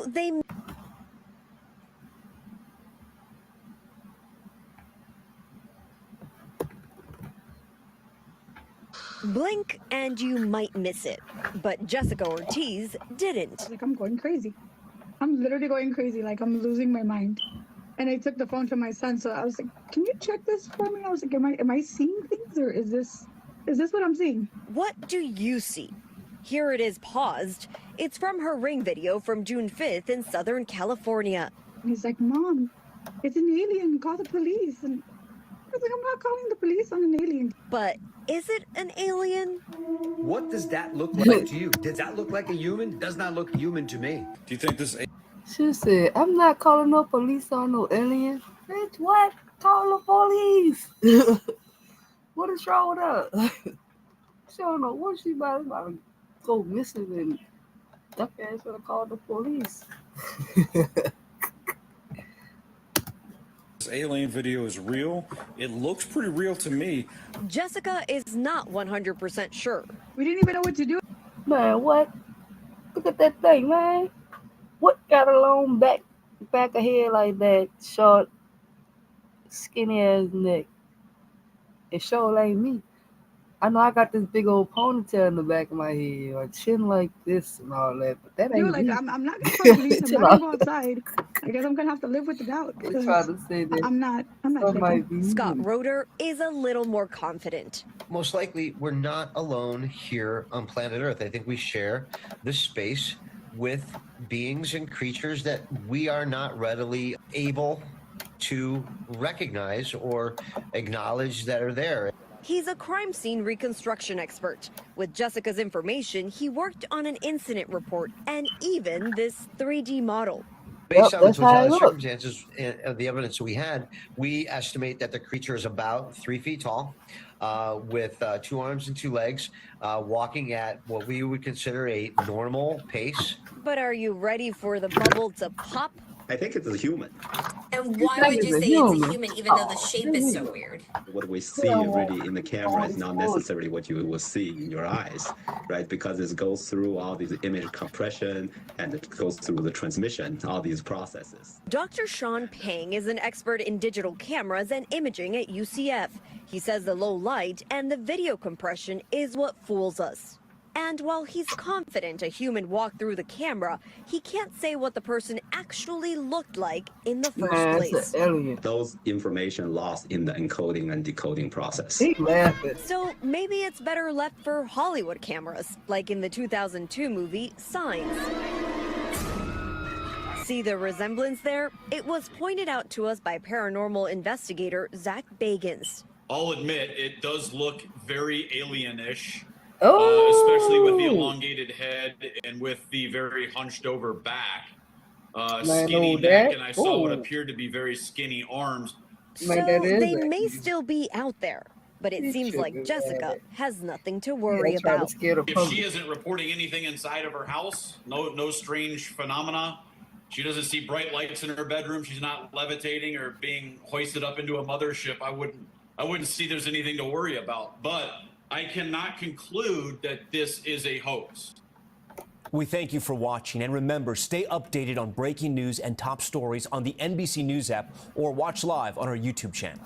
they blink and you might miss it. But Jessica Ortiz didn't. Like, I'm going crazy. I'm literally going crazy. Like, I'm losing my mind. And I took the phone to my son, so I was like, "Can you check this for me?" I was like, "Am I seeing things, or is this what I'm seeing?" What do you see? Here it is paused. It's from her ring video from June 5th in Southern California. And he's like, "Mom, it's an alien. Call the police." And I was like, "I'm not calling the police on an alien." But is it an alien? What does that look like to you? Does that look like a human? Does not look human to me. Do you think this? She said, "I'm not calling no police on no alien." Bitch, what? Call the police. What is wrong with her? She don't know what she about to go missing and duck ass gonna call the police. This alien video is real. It looks pretty real to me. Jessica is not 100% sure. We didn't even know what to do. Man, what? Look at that thing, man. What got a long back of hair like that? Short, skinny ass neck. It sure ain't me. I know I got this big old ponytail in the back of my head, or chin like this and all that, but that ain't Dude, like, me. I'm not gonna call the police. I'm not gonna go outside. I guess I'm gonna have to live with the doubt. They try to say that. I'm not That might thinking. be Scott me. Roeder is a little more confident. Most likely, we're not alone here on planet Earth. I think we share this space with beings and creatures that we are not readily able to recognize or acknowledge that are there. He's a crime scene reconstruction expert. With Jessica's information, he worked on an incident report and even this 3D model. Based on the that's how it totality of looks. circumstances of the evidence we had, we estimate that the creature is about 3 feet tall, with 2 arms and 2 legs, walking at what we would consider a normal pace. But are you ready for the bubble to pop? I think it's a human. And why think would it's you a say it's a human? human even though the shape is so weird? What we see really in the camera is not necessarily what you will see in your eyes, right? Because it goes through all these image compression and it goes through the transmission, all these processes. Dr. Sean Pang is an expert in digital cameras and imaging at UCF. He says the low light and the video compression is what fools us. And while he's confident a human walked through the camera, he can't say what the person actually looked like in the first Man, place. it's an alien. Those information lost in the encoding and decoding process. He laughing. So maybe it's better left for Hollywood cameras, like in the 2002 movie Signs. See the resemblance there? It was pointed out to us by paranormal investigator Zach Bagans. I'll admit it does look very alien-ish, Oh, especially with the elongated head and with the very hunched over back, skinny know neck, that. and I saw what Ooh. appeared to be very skinny arms. So Man, that is they it. may still be out there, but it You seems like tripping, Jessica man. has nothing to worry Yeah, trying to about. scare the If she public. isn't reporting anything inside of her house, no strange phenomena, she doesn't see bright lights in her bedroom, she's not levitating or being hoisted up into a mothership, I wouldn't see there's anything to worry about. But I cannot conclude that this is a hoax. We thank you for watching, and remember, stay updated on breaking news and top stories on the NBC News app or watch live on our YouTube channel.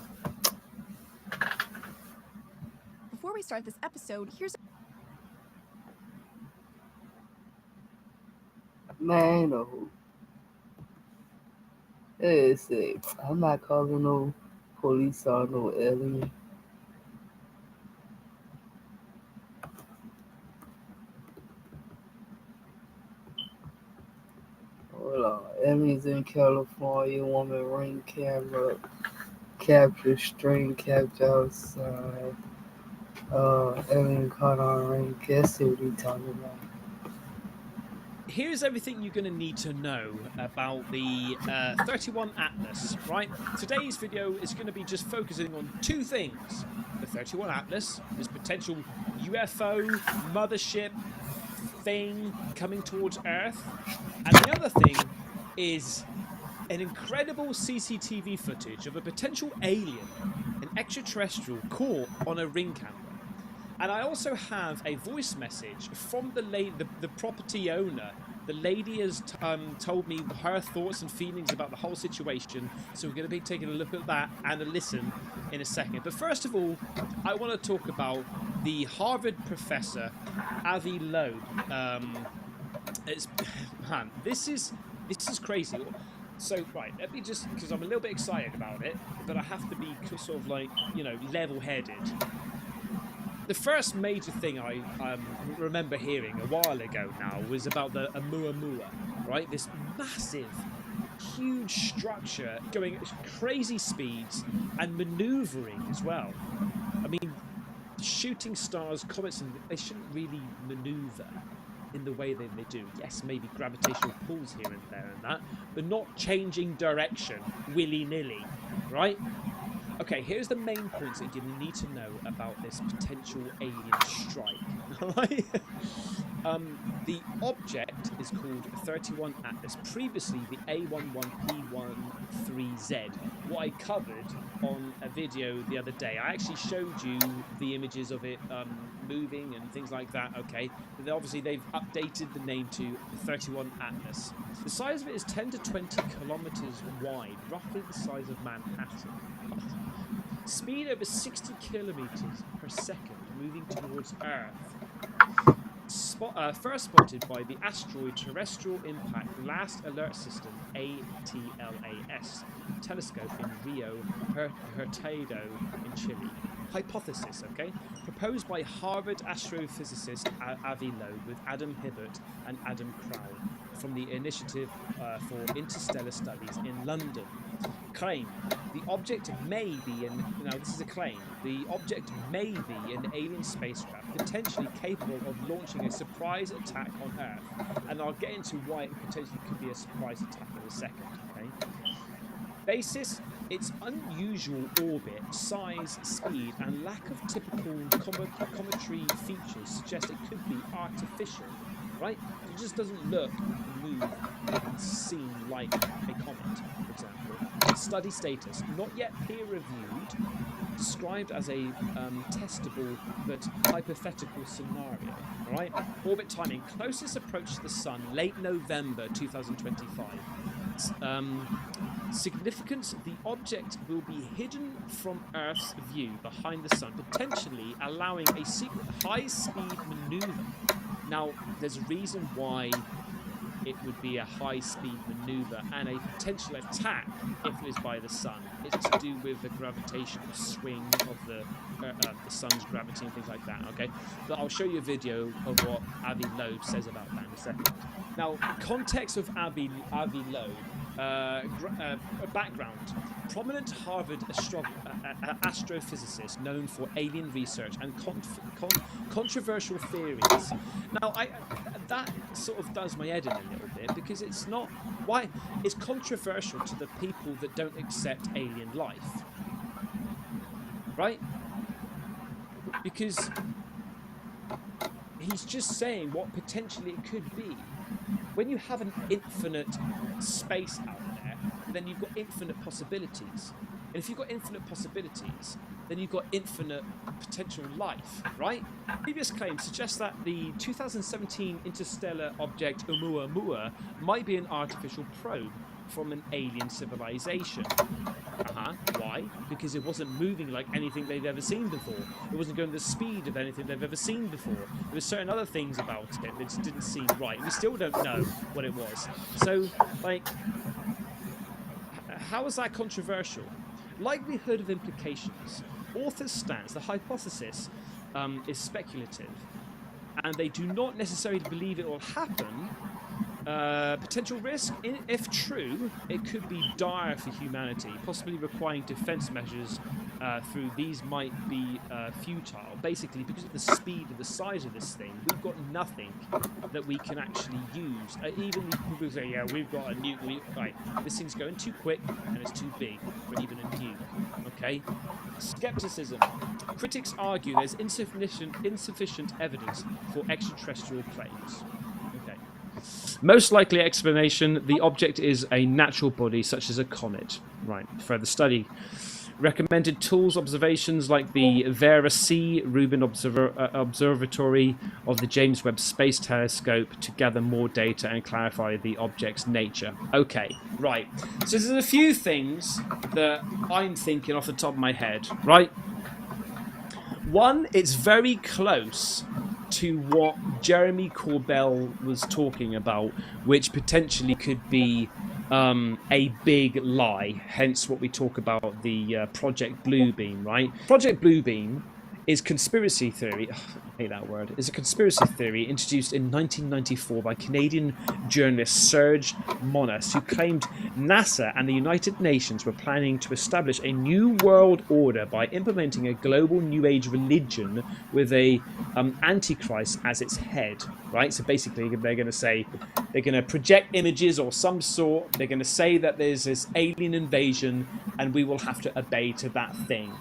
Before we start this episode, here's Man, no. It's I'm not calling no police on no alien. Hold on. Aliens in California, woman ring camera, capture string, capture outside. Alien caught on ring. Guess see what he talking about. Here's everything you're going to need to know about the 31 Atlas, right? Today's video is going to be just focusing on 2 things. The 31 Atlas, this potential UFO mothership thing coming towards Earth. And the other thing is an incredible CCTV footage of a potential alien, an extraterrestrial caught on a ring camera. And I also have a voice message from the property owner The lady has told me her thoughts and feelings about the whole situation, so we're going to be taking a look at that and a listen in a second. But first of all, I want to talk about the Harvard professor, Avi Loeb. This is crazy. So, right, let me just, because I'm a little bit excited about it, but I have to be sort of like, you know, level-headed. The first major thing I remember hearing a while ago now was about the Oumuamua, right? This massive, huge structure going at crazy speeds and maneuvering as well. I mean, shooting stars, comets, they shouldn't really maneuver in the way that they do. Yes, maybe gravitational pulls here and there and that, but not changing direction willy-nilly, right? Okay, here's the main points that you need to know about this potential alien strike. All right? The object is called 31 Atlas, previously the A11P13Z. What I covered on a video the other day, I actually showed you the images of it moving and things like that, okay? But obviously they've updated the name to 31 Atlas. The size of it is 10 to 20 kilometers wide, roughly the size of Manhattan. Speed over 60 kilometers per second, moving towards Earth. First spotted by the Asteroid Terrestrial Impact Last Alert System (ATLAS) telescope in Rio Hurtado in Chile. Hypothesis, okay? Proposed by Harvard astrophysicist Avi Loeb with Adam Hibbert and Adam Crowell from the Initiative for Interstellar Studies in London. Claim: the object may be now this is a claim. The object may be an alien spacecraft potentially capable of launching a surprise attack on Earth. And I'll get into why it potentially could be a surprise attack in a second, okay? Basis: its unusual orbit, size, speed, and lack of typical cometry features suggest it could be artificial, right? It just doesn't look, move, and seem like a comet, for example. Study status: not yet peer-reviewed, described as a testable but hypothetical scenario. All right. Orbit timing: closest approach to the Sun, late November 2025. Significance: the object will be hidden from Earth's view behind the Sun, potentially allowing a secret high-speed maneuver. Now, there's a reason why it would be a high-speed maneuver and a potential attack if it is by the Sun. It's to do with the gravitational swing of the Sun's gravity and things like that, okay? But I'll show you a video of what Avi Loeb says about that in a second. Now, context of Avi Loeb. Background: prominent Harvard astrophysicist known for alien research and controversial theories. Now, that sort of does my head in a little bit, because it's not why it's controversial to the people that don't accept alien life, right? Because he's just saying what potentially it could be. When you have an infinite space out there, then you've got infinite possibilities. And if you've got infinite possibilities, then you've got infinite potential life, right? Previous claims suggest that the 2017 interstellar object Oumuamua might be an artificial probe from an alien civilization. Why? Because it wasn't moving like anything they'd ever seen before. It wasn't going the speed of anything they've ever seen before. There were certain other things about it that just didn't seem right. We still don't know what it was. So, like, how is that controversial? Likelihood of implications. Author's stance: the hypothesis is speculative, and they do not necessarily believe it will happen. Potential risk: if true, it could be dire for humanity, possibly requiring defense measures through these might be futile. Basically, because of the speed and the size of this thing, we've got nothing that we can actually use. Even people say, yeah, we've got a nuke. Right, this thing's going too quick and it's too big for even a nuke. Okay? Skepticism. Critics argue there's insufficient evidence for extraterrestrial claims. Most likely explanation: the object is a natural body, such as a comet. Right, further study. recommended tools, observations like the Vera C Rubin Observatory of the James Webb Space Telescope to gather more data and clarify the object's nature. Okay, right. So there's a few things that I'm thinking off the top of my head, right? One, it's very close to what Jeremy Corbell was talking about, which potentially could be a big lie, hence what we talk about the Project Bluebeam, right? Project Bluebeam is conspiracy theory. I hate that word. It's a conspiracy theory introduced in 1994 by Canadian journalist Serge Monas, who claimed NASA and the United Nations were planning to establish a new world order by implementing a global New Age religion with a Antichrist as its head, right? So basically, they're going to say they're going to project images or some sort. They're going to say that there's this alien invasion, and we will have to obey to that thing.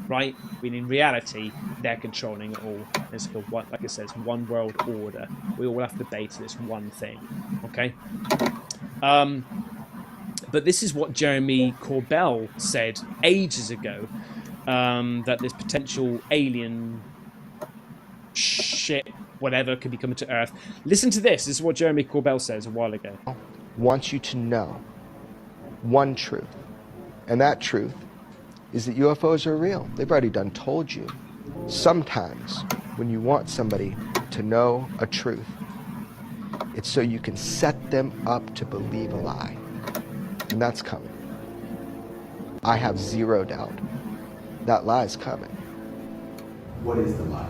Right? When in reality, they're controlling it all. It's like it says, one world order. We all have to obey to this one thing. Okay? But this is what Jeremy Corbell said ages ago, that this potential alien shit, whatever, could be coming to Earth. Listen to this. This is what Jeremy Corbell says a while ago. Wants you to know one truth. And that truth is that UFOs are real. They've already done told you. Sometimes when you want somebody to know a truth, it's so you can set them up to believe a lie. And that's coming. I have zero doubt. That lie is coming. What is the lie?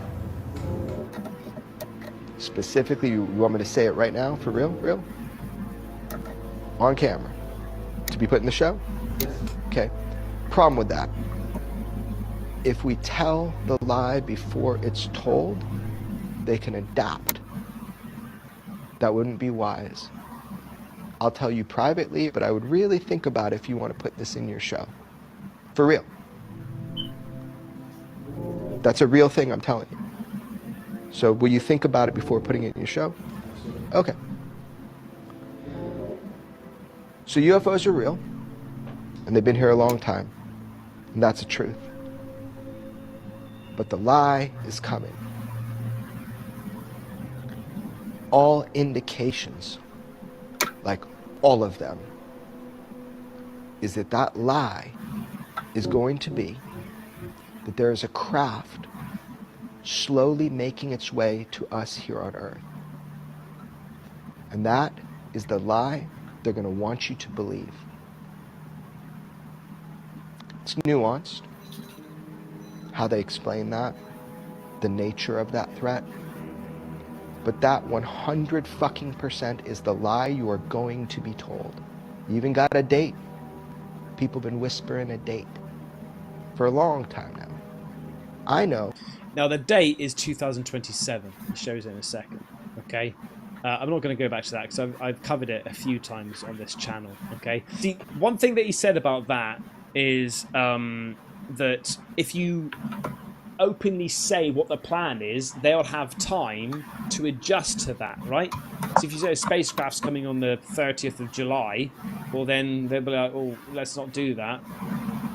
Specifically, you want me to say it right now, for real? Real? On camera. To be put in the show? Okay. Problem with that, if we tell the lie before it's told, they can adapt. That wouldn't be wise. I'll tell you privately, but I would really think about if you want to put this in your show. For real. That's a real thing, I'm telling you. So will you think about it before putting it in your show? Okay. So UFOs are real, and they've been here a long time. And that's the truth. But the lie is coming. All indications, like all of them, is that that lie is going to be that there is a craft slowly making its way to us here on Earth. And that is the lie they're going to want you to believe. It's nuanced, how they explain that, the nature of that threat. But that 100% is the lie you are going to be told. You even got a date. People have been whispering a date for a long time now. I know. Now the date is 2027. It shows it in a second. Okay. I'm not going to go back to that because I've covered it a few times on this channel. Okay. See, one thing that he said about that is that if you openly say what the plan is, they'll have time to adjust to that, right? So if you say a spacecraft's coming on the 30th of July, well then they'll be like, oh, let's not do that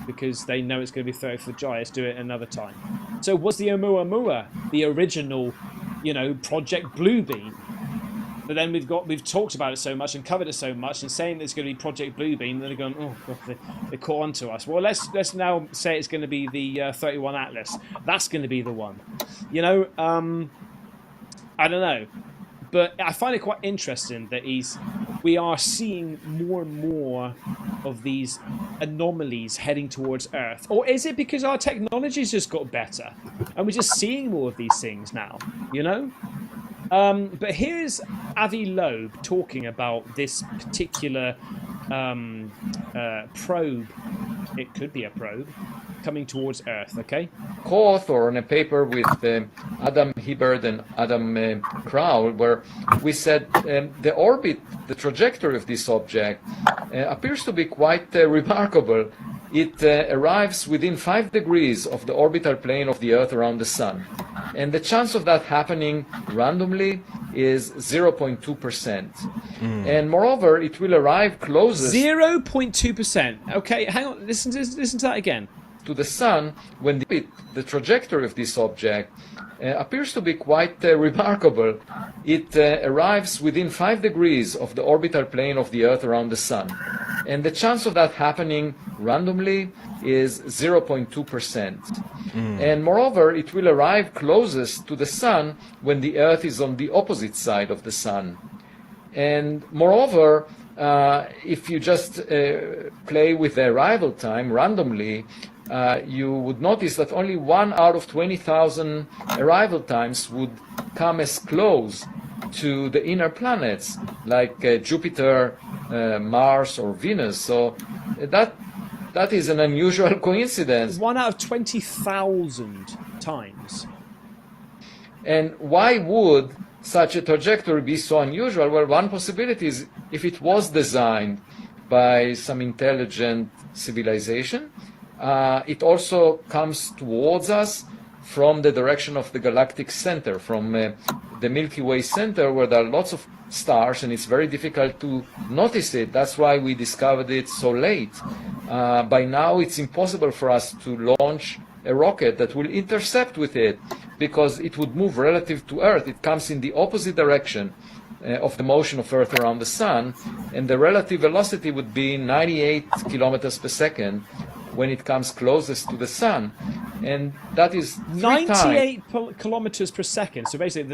because they know it's going to be 30th of July, let's do it another time. So was the Oumuamua the original, Project Bluebeam? But then we've talked about it so much and covered it so much and saying there's going to be Project Bluebeam, then they're going, oh god, they caught on to us. Well, let's now say it's going to be the 31 Atlas. That's going to be the one. I don't know, but I find it quite interesting that we are seeing more and more of these anomalies heading towards Earth. Or is it because our technology's just got better and we're just seeing more of these things now? But here's Avi Loeb talking about this particular probe. It could be a probe coming towards Earth, okay? Co-author on a paper with Adam Hibberd and Adam Crowell, where we said the orbit, the trajectory of this object appears to be quite remarkable. It arrives within 5 degrees of the orbital plane of the Earth around the Sun. And the chance of that happening randomly is 0.2%. And moreover, it will arrive closest... 0.2%. Okay, hang on. Listen to that again. to the sun when the trajectory of this object appears to be quite remarkable. It arrives within 5 degrees of the orbital plane of the Earth around the sun. And the chance of that happening randomly is 0.2%. And moreover, it will arrive closest to the sun when the Earth is on the opposite side of the sun. And moreover, if you just play with the arrival time randomly, you would notice that only 1 out of 20,000 arrival times would come as close to the inner planets like Jupiter, Mars, or Venus. So that is an unusual coincidence. 1 out of 20,000 times. And why would such a trajectory be so unusual? Well, one possibility is if it was designed by some intelligent civilization, it also comes towards us from the direction of the galactic center, from the Milky Way center, where there are lots of stars, and it's very difficult to notice it. That's why we discovered it so late. By now, it's impossible for us to launch a rocket that will intercept with it, because it would move relative to Earth. It comes in the opposite direction of the motion of Earth around the sun, and the relative velocity would be 98 kilometers per second when it comes closest to the sun. And that is 98 kilometers per second. So basically,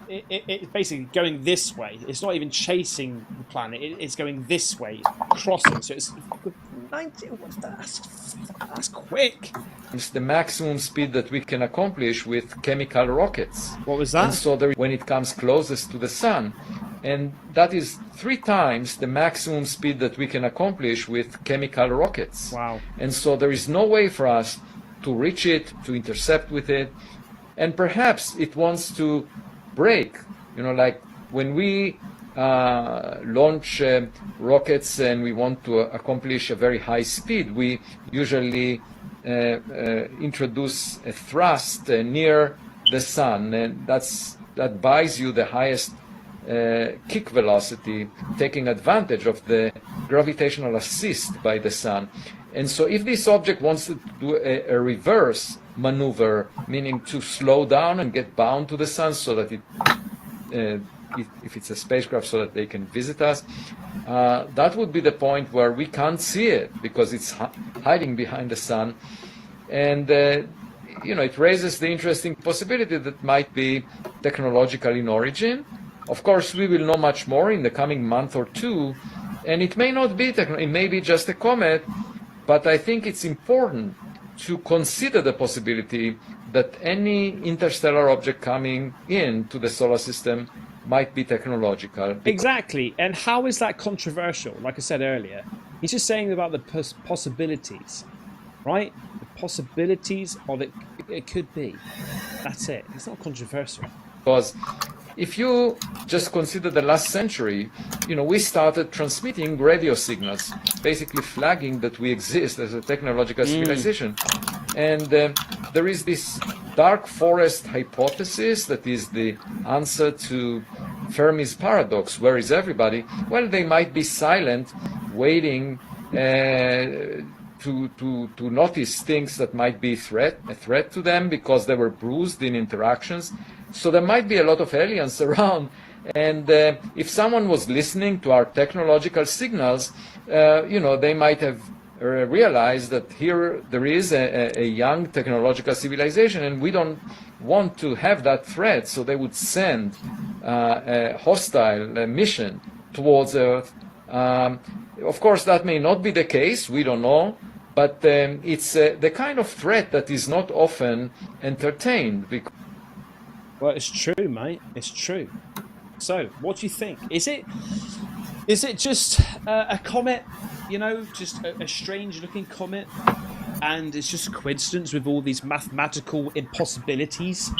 it's basically going this way. It's not even chasing the planet. It's going this way, crossing. So it's 90. That's quick. It's the maximum speed that we can accomplish with chemical rockets. What was that? And so when it comes closest to the sun, and that is 3 times the maximum speed that we can accomplish with chemical rockets. Wow. And so there is no way for us to reach it, to intercept with it, and perhaps it wants to break. You know, like when we launch rockets and we want to accomplish a very high speed, we usually introduce a thrust near the sun, and that buys you the highest kick velocity, taking advantage of the gravitational assist by the sun. And so if this object wants to do a reverse maneuver, meaning to slow down and get bound to the sun so that if it's a spacecraft, so that they can visit us, that would be the point where we can't see it because it's hiding behind the sun. And it raises the interesting possibility that might be technological in origin. Of course, we will know much more in the coming month or two, and it may not be it may be just a comet, but I think it's important to consider the possibility that any interstellar object coming into the solar system might be technological. Exactly. And how is that controversial? Like I said earlier, he's just saying about the possibilities, right? The possibilities of it could be. That's it. It's not controversial. Because if you just consider the last century, we started transmitting radio signals, basically flagging that we exist as a technological civilization. And there is this dark forest hypothesis that is the answer to Fermi's paradox. Where is everybody? Well, they might be silent, waiting to notice things that might be a threat to them because they were bruised in interactions. So there might be a lot of aliens around. And if someone was listening to our technological signals, they might have realized that here there is a young technological civilization, and we don't want to have that threat. So they would send a hostile mission towards Earth. Of course, that may not be the case. We don't know. But it's the kind of threat that is not often entertained. Well, it's true, mate. It's true. So, what do you think? Is it just a comet? Just a strange-looking comet, and it's just a coincidence with all these mathematical impossibilities,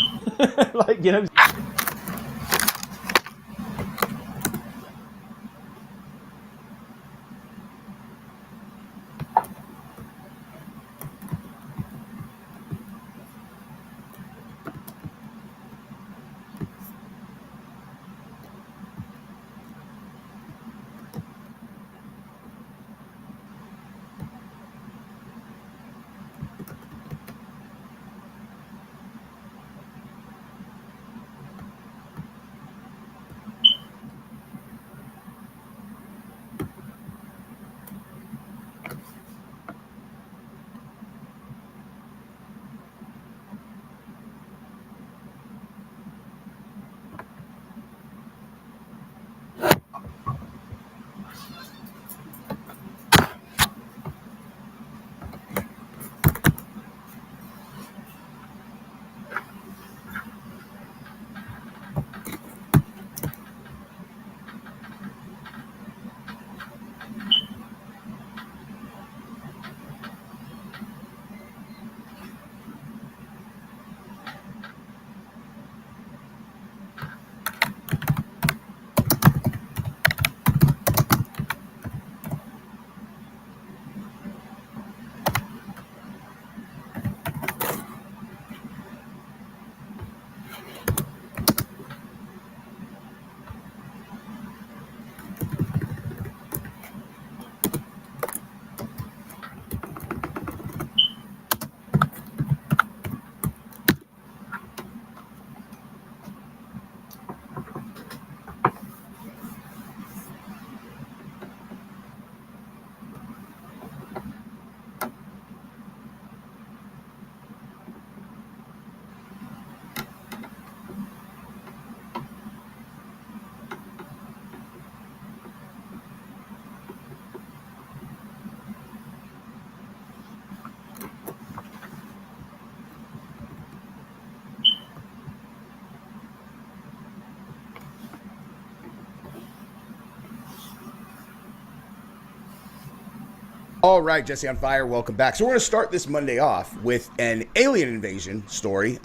All right, Jesse on Fire, welcome back. So we're going to start this Monday off with an alien invasion story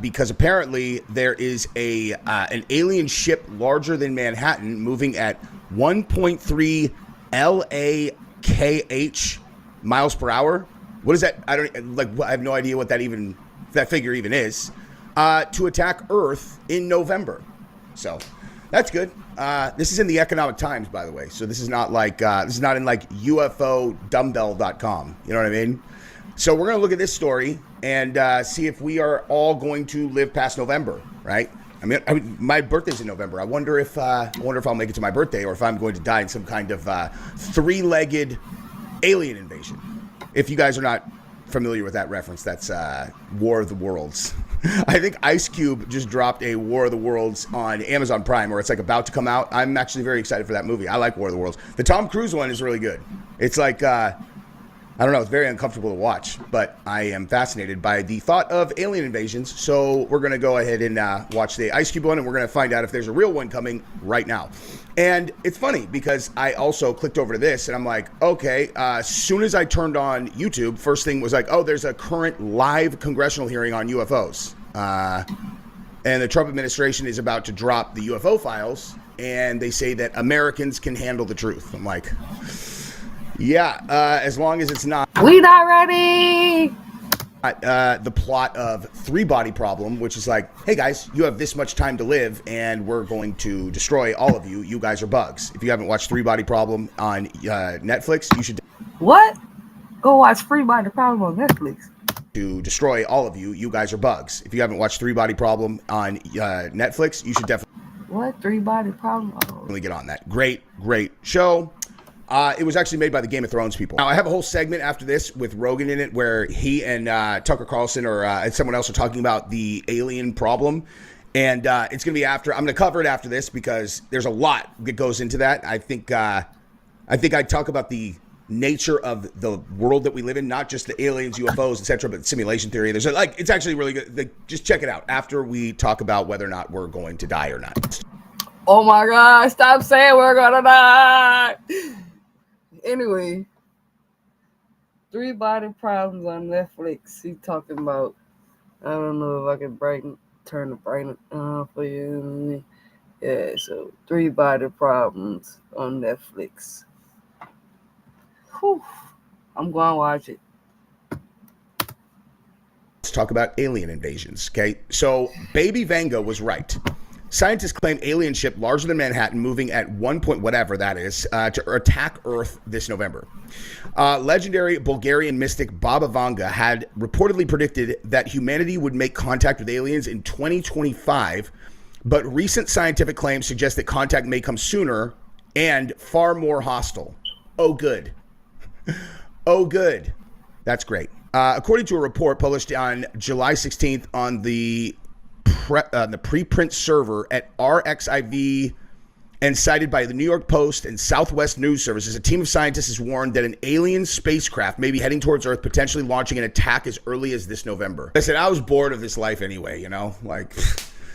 because apparently there is an alien ship larger than Manhattan moving at 1.3 LAKH miles per hour. What is that? I have no idea what that figure even is. To attack Earth in November. So that's good. This is in the Economic Times, by the way. So this is not like this is not in like UFOdumbbell.com. You know what I mean? So we're gonna look at this story and see if we are all going to live past November, right? I mean, my birthday's in November. I wonder if I'll make it to my birthday or if I'm going to die in some kind of three-legged alien invasion. If you guys are not familiar with that reference, that's War of the Worlds. I think Ice Cube just dropped a War of the Worlds on Amazon Prime, or it's like about to come out. I'm actually very excited for that movie. I like War of the Worlds. The Tom Cruise one is really good. It's like, I don't know, it's very uncomfortable to watch, but I am fascinated by the thought of alien invasions. So we're going to go ahead and watch the Ice Cube one, and we're going to find out if there's a real one coming right now. And it's funny because I also clicked over to this and I'm like, okay, as soon as I turned on YouTube, first thing was like, oh, there's a current live congressional hearing on UFOs. And the Trump administration is about to drop the UFO files, and they say that Americans can handle the truth. I'm like, yeah, as long as it's not. We not ready. The plot of Three Body Problem, which is like, hey guys, you have this much time to live and we're going to destroy all of you. You guys are bugs. If you haven't watched Three Body Problem on Netflix, you should. What? Go watch Three Body Problem on Netflix. To destroy all of you. You guys are bugs. If you haven't watched Three Body Problem on Netflix, you should definitely. What? Three Body Problem? Really get on that. Great show. It was actually made by the Game of Thrones people. Now, I have a whole segment after this with Rogan in it where he and Tucker Carlson and someone else are talking about the alien problem. And it's going to be after. I'm going to cover it after this because there's a lot that goes into that. I think I talk about the nature of the world that we live in, not just the aliens, UFOs, etc., but simulation theory. There's it's actually really good. Just check it out after we talk about whether or not we're going to die or not. Oh my God, stop saying we're gonna die. Anyway, Three Body Problems on Netflix. He talking about, I don't know if I can turn the brightness on for you. Yeah, so Three Body Problems on Netflix. Whew. I'm going to watch it. Let's talk about alien invasions, okay? So Baby Vanga was right. Scientists claim alien ship larger than Manhattan moving at 1 point whatever that is to attack Earth this November. Legendary Bulgarian mystic Baba Vanga had reportedly predicted that humanity would make contact with aliens in 2025, but recent scientific claims suggest that contact may come sooner and far more hostile. Oh, good. Oh, good. That's great. According to a report published on July 16th on the preprint server at RXIV and cited by the New York Post and Southwest News Services, a team of scientists has warned that an alien spacecraft may be heading towards Earth, potentially launching an attack as early as this November. I said, I was bored of this life anyway, you know, like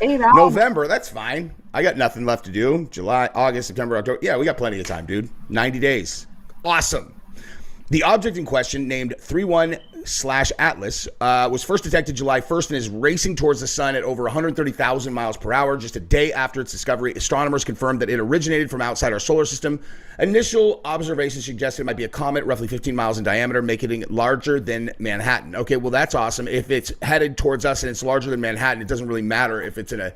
November, that's fine. I got nothing left to do. July, August, September, October. Yeah, we got plenty of time, dude. 90 days. Awesome. The object in question, named 31/Atlas, was first detected July 1st and is racing towards the sun at over 130,000 miles per hour. Just a day after its discovery, astronomers confirmed that it originated from outside our solar system. Initial observations suggested it might be a comet roughly 15 miles in diameter, making it larger than Manhattan. Okay, well, that's awesome. If it's headed towards us and it's larger than Manhattan, it doesn't really matter if it's in a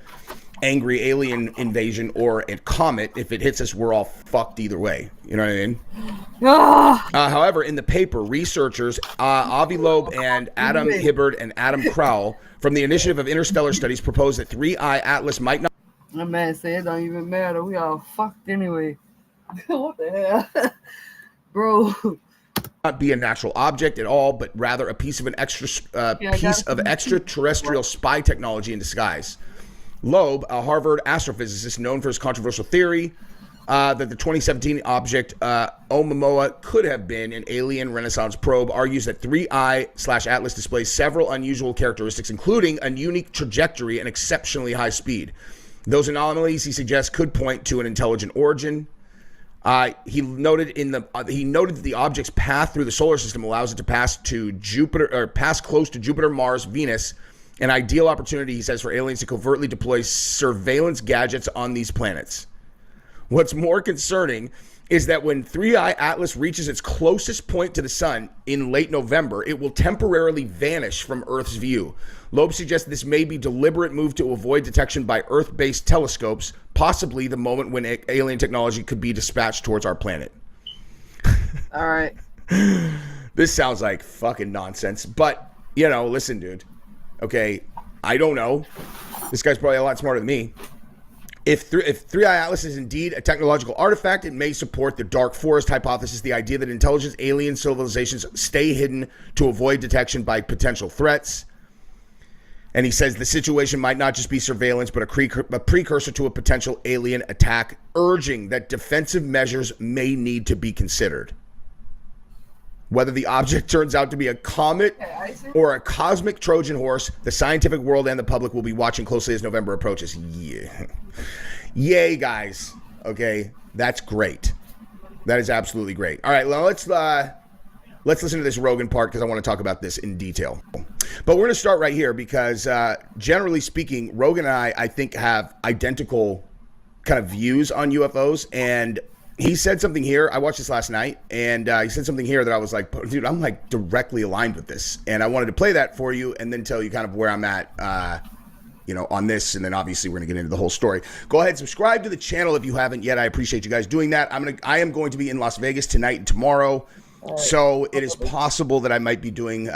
angry alien invasion or a comet. If it hits us, we're all fucked either way. You know what I mean? However, in the paper, researchers Avi Loeb and Adam Hibbard and Adam Crowell from the Initiative of Interstellar Studies proposed that 3I Atlas might not. My man said it don't even matter. We all fucked anyway. What the hell? Bro. Not be a natural object at all, but rather a piece of extraterrestrial spy technology in disguise. Loeb, a Harvard astrophysicist known for his controversial theory that the 2017 object Oumuamua could have been an alien Renaissance probe, argues that 3I/Atlas displays several unusual characteristics, including a unique trajectory and exceptionally high speed. Those anomalies, he suggests, could point to an intelligent origin. He noted that the object's path through the solar system allows it to pass to Jupiter, or pass close to Jupiter, Mars, Venus. An ideal opportunity, he says, for aliens to covertly deploy surveillance gadgets on these planets. What's more concerning is that when 3I Atlas reaches its closest point to the sun in late November, it will temporarily vanish from Earth's view. Loeb suggests this may be a deliberate move to avoid detection by Earth-based telescopes, possibly the moment when alien technology could be dispatched towards our planet. All right. This sounds like fucking nonsense, but, you know, listen, dude. Okay, I don't know. This guy's probably a lot smarter than me. If 3I Atlas is indeed a technological artifact, it may support the dark forest hypothesis, the idea that intelligent alien civilizations stay hidden to avoid detection by potential threats. And he says the situation might not just be surveillance, but a precursor to a potential alien attack, urging that defensive measures may need to be considered. Whether the object turns out to be a comet or a cosmic Trojan horse, the scientific world and the public will be watching closely as November approaches. Yeah. Yay, guys. Okay, that's great. That is absolutely great. All right, well, let's listen to this Rogan part because I want to talk about this in detail. But we're going to start right here because generally speaking, Rogan and I think, have identical kind of views on UFOs, and he said something here. I watched this last night, and he said something here that I was like, dude, I'm like directly aligned with this. And I wanted to play that for you and then tell you kind of where I'm at, on this. And then obviously we're going to get into the whole story. Go ahead, subscribe to the channel if you haven't yet. I appreciate you guys doing that. I am going to be in Las Vegas tonight and tomorrow. So it is possible that I might be doing